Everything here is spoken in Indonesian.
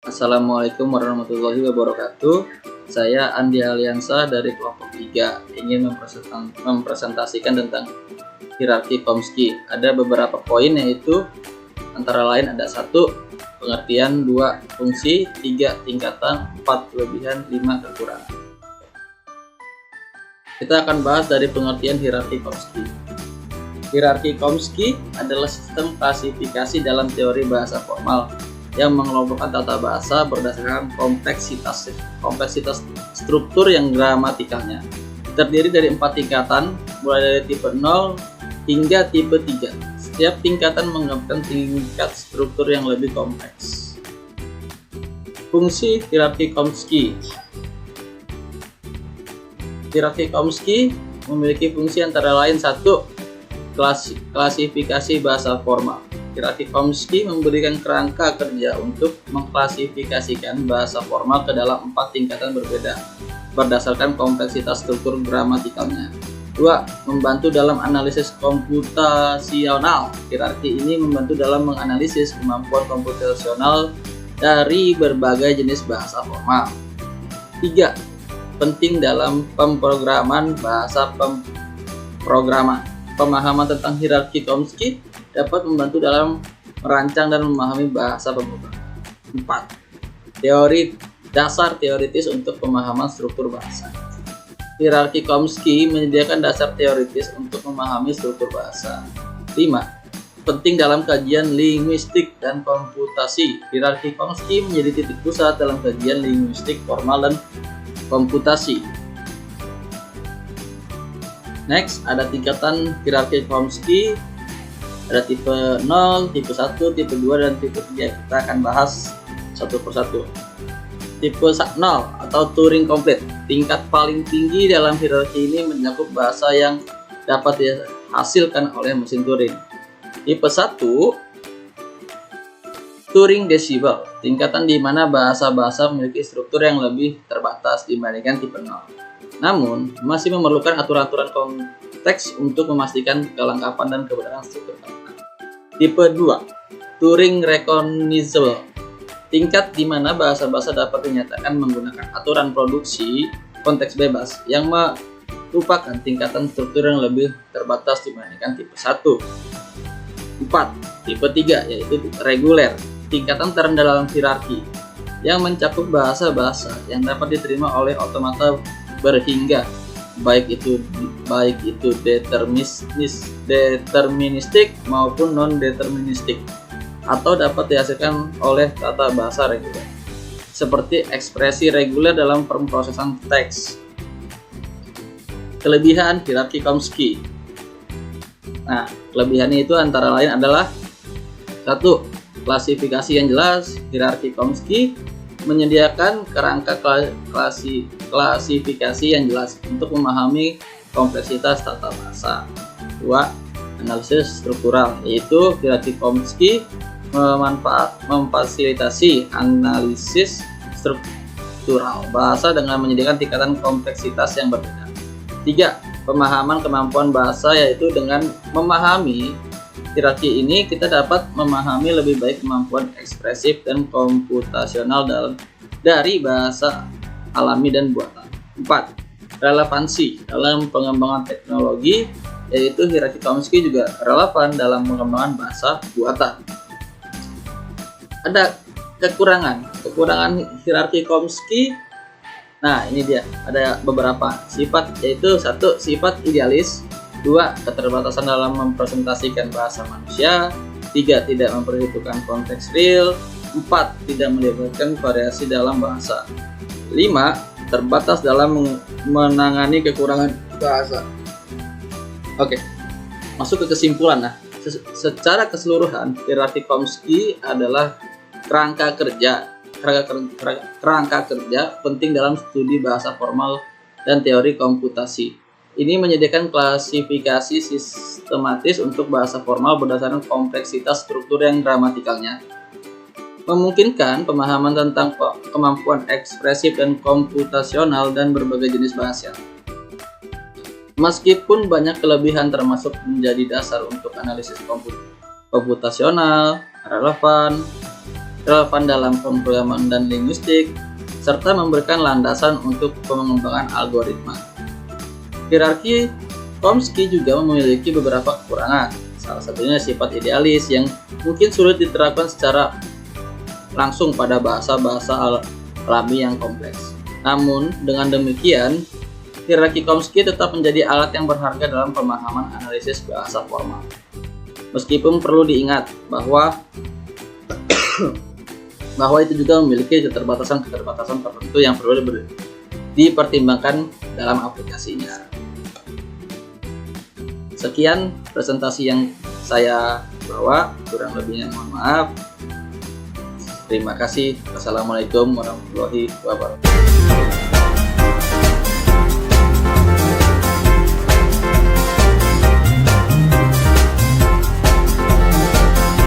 Assalamualaikum warahmatullahi wabarakatuh. Saya Andi Aliansa dari kelompok 3 ingin mempresentasikan tentang hierarki Chomsky. Ada beberapa poin, yaitu antara lain ada 1. Pengertian, 2. Fungsi, 3. Tingkatan, 4. Kelebihan, 5. Kekurangan. Kita akan bahas dari pengertian hierarki Chomsky. Hierarki Chomsky adalah sistem klasifikasi dalam teori bahasa formal yang mengelompokkan tata bahasa berdasarkan kompleksitas struktur yang gramatikalnya. Terdiri dari 4 tingkatan, mulai dari tipe 0 hingga tipe 3. Setiap tingkatan menggambarkan tingkat struktur yang lebih kompleks. Fungsi hierarki Chomsky. Hierarki Chomsky memiliki fungsi antara lain 1. Klasifikasi bahasa formal. Hierarki Chomsky memberikan kerangka kerja untuk mengklasifikasikan bahasa formal ke dalam 4 tingkatan berbeda berdasarkan kompleksitas struktur gramatikalnya. 2. Membantu dalam analisis komputasional. Hierarki ini membantu dalam menganalisis kemampuan komputasional dari berbagai jenis bahasa formal. 3. Penting dalam pemrograman bahasa pemrograman. Pemahaman tentang hierarki Chomsky dapat membantu dalam merancang dan memahami bahasa pemrograman. 4. Teori dasar teoritis untuk pemahaman struktur bahasa. Hierarki Chomsky menyediakan dasar teoritis untuk memahami struktur bahasa. 5. Penting dalam kajian linguistik dan komputasi. Hierarki Chomsky menjadi titik pusat dalam kajian linguistik formal dan komputasi. Next, ada tingkatan hierarki Chomsky. Ada tipe 0, tipe 1, tipe 2, dan tipe 3. Kita akan bahas satu persatu. Tipe 0 atau Turing Complete. Tingkat paling tinggi dalam hierarki ini mencakup bahasa yang dapat dihasilkan oleh mesin Turing. Tipe 1, Turing Decibel. Tingkatan di mana bahasa-bahasa memiliki struktur yang lebih terbatas dibandingkan tipe 0. Namun, masih memerlukan aturan-aturan konteks untuk memastikan kelengkapan dan kebenaran struktur kata. Tipe 2, Turing Recognizable. Tingkat di mana bahasa-bahasa dapat dinyatakan menggunakan aturan produksi konteks bebas yang merupakan tingkatan struktur yang lebih terbatas dibandingkan tipe 1. 4. Tipe 3, yaitu reguler. Tingkatan terendah dalam hierarki yang mencakup bahasa-bahasa yang dapat diterima oleh otomata berhingga, baik itu deterministik maupun non-deterministik, atau dapat dihasilkan oleh tata bahasa reguler, seperti ekspresi reguler dalam pemrosesan teks. Kelebihan hierarki Chomsky. Nah, kelebihannya itu antara lain adalah 1. Klasifikasi yang jelas. Hierarki Chomsky menyediakan kerangka klasifikasi yang jelas untuk memahami kompleksitas tata bahasa. 2. Analisis struktural, yaitu hierarki Chomsky memfasilitasi analisis struktural bahasa dengan menyediakan tingkatan kompleksitas yang berbeda. 3. Pemahaman kemampuan bahasa, yaitu dengan memahami hierarki ini kita dapat memahami lebih baik kemampuan ekspresif dan komputasional dari bahasa alami dan buatan. 4. Relevansi dalam pengembangan teknologi, yaitu hierarki Chomsky juga relevan dalam pengembangan bahasa buatan. Ada kekurangan hierarki Chomsky. Nah, ini dia, ada beberapa sifat, yaitu 1. Sifat idealis. 2. Keterbatasan dalam mempresentasikan bahasa manusia. 3. Tidak memperhitungkan konteks real. 4. Tidak melibatkan variasi dalam bahasa. 5. Terbatas dalam menangani kekurangan bahasa. Oke, masuk ke kesimpulan. Nah, secara keseluruhan hierarki Chomsky adalah kerangka kerja penting dalam studi bahasa formal dan teori komputasi. Ini menyediakan klasifikasi sistematis untuk bahasa formal berdasarkan kompleksitas struktur yang gramatikalnya, memungkinkan pemahaman tentang kemampuan ekspresif dan komputasional dan berbagai jenis bahasa. Meskipun banyak kelebihan termasuk menjadi dasar untuk analisis komputasional, relevan, relevan dalam pemrograman dan linguistik, serta memberikan landasan untuk pengembangan algoritma. Hierarki Chomsky juga memiliki beberapa kekurangan, salah satunya sifat idealis yang mungkin sulit diterapkan secara langsung pada bahasa-bahasa alami yang kompleks. Namun, dengan demikian, hierarki Chomsky tetap menjadi alat yang berharga dalam pemahaman analisis bahasa formal. Meskipun perlu diingat bahwa itu juga memiliki keterbatasan tertentu yang perlu dipertimbangkan dalam aplikasinya. Sekian presentasi yang saya bawa, kurang lebihnya mohon maaf. Terima kasih. Wassalamualaikum warahmatullahi wabarakatuh.